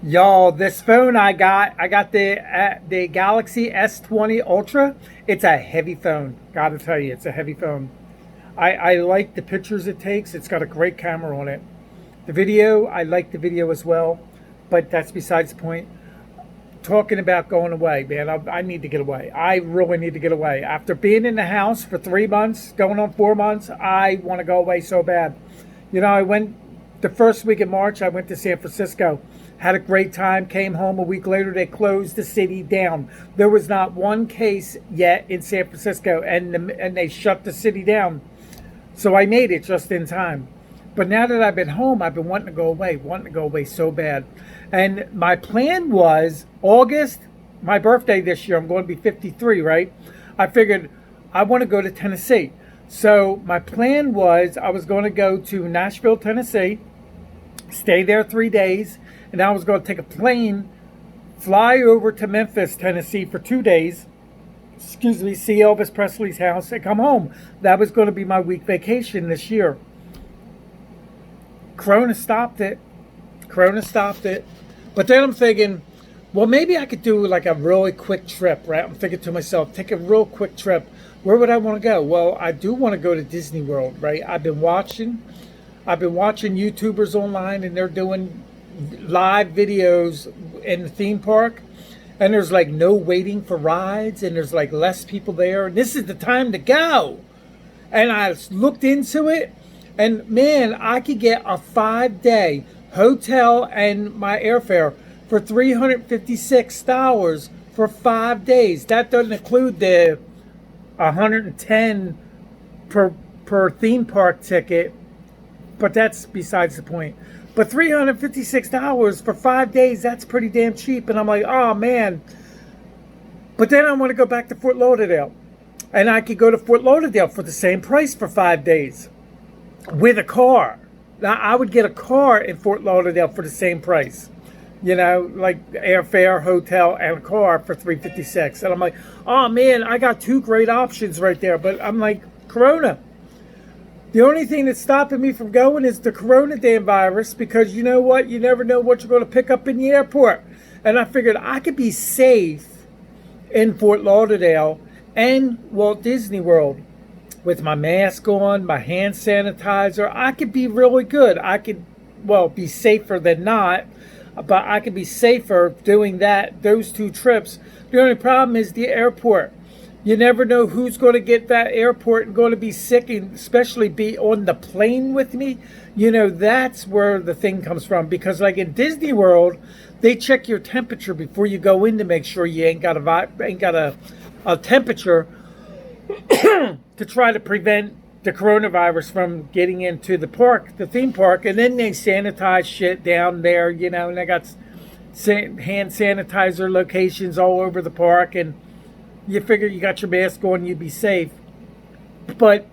Y'all, this phone I got the Galaxy S20 Ultra. It's a heavy phone. Gotta tell you, it's a heavy phone. I like the pictures it takes. It's got a great camera on it. The video, I like the video as well, but that's besides the point. Talking about going away, man, I need to get away. I really need to get away. After being in the house for 3 months, going on 4 months, I want to go away so bad. I went the first week of March, I went to San Francisco. Had a great time, came home a week later, they closed the city down. There was not one case yet in San Francisco, and they shut the city down. So I made it just in time. But now that I've been home, I've been wanting to go away so bad. And my plan was August, my birthday this year, I'm going to be 53, right? I figured I want to go to Tennessee. So my plan was I was going to go to Nashville, Tennessee, stay there 3 days, and I was going to take a plane, fly over to Memphis, Tennessee for 2 days, see Elvis Presley's house, and come home. That was going to be my week vacation this year. Corona stopped it. But then I'm thinking, well, maybe I could do like a really quick trip, right? I'm thinking to myself, take a real quick trip. Where would I want to go? Well, I do want to go to Disney World, right? I've been watching YouTubers online, and they're doing live videos in the theme park, and there's like no waiting for rides, and there's like less people there, and this is the time to go. And I looked into it, and man, I could get a 5-day hotel and my airfare for $356 for 5 days. That doesn't include the 110 per theme park ticket, but that's besides the point. But $356 for 5 days, that's pretty damn cheap. And I'm like, oh man. But then I want to go back to Fort Lauderdale. And I could go to Fort Lauderdale for the same price for 5 days with a car. Now, I would get a car in Fort Lauderdale for the same price. Like airfare, hotel, and a car for $356. And I'm like, oh man, I got two great options right there. But I'm like, Corona. The only thing that's stopping me from going is the Corona damn virus, because you know what? You never know what you're going to pick up in the airport. And I figured I could be safe in Fort Lauderdale and Walt Disney World with my mask on, my hand sanitizer. I could be really good. I could, be safer than not, but I could be safer doing those two trips. The only problem is the airport. You never know who's going to get that airport and going to be sick, and especially be on the plane with me. That's where the thing comes from. Because like in Disney World, they check your temperature before you go in to make sure you ain't got a temperature to try to prevent the coronavirus from getting into the theme park. And then they sanitize shit down there, and they got hand sanitizer locations all over the park, and you figure you got your mask on, you'd be safe. But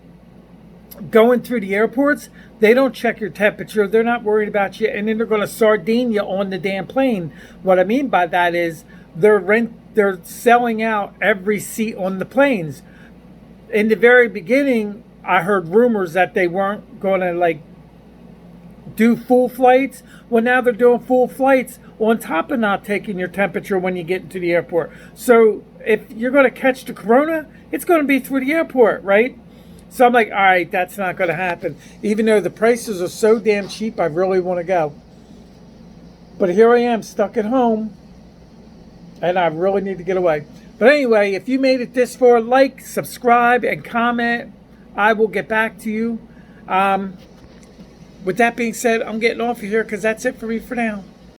going through the airports, they don't check your temperature. They're not worried about you. And then they're going to sardine you on the damn plane. What I mean by that is they're selling out every seat on the planes. In the very beginning, I heard rumors that they weren't going to do full flights. Well, now they're doing full flights on top of not taking your temperature when you get into the airport. So if you're going to catch the corona, it's going to be through the airport, right? So I'm like, all right, that's not going to happen. Even though the prices are so damn cheap, I really want to go. But here I am stuck at home, and I really need to get away. But anyway, if you made it this far, like, subscribe, and comment. I will get back to you. With that being said, I'm getting off of here because that's it for me for now.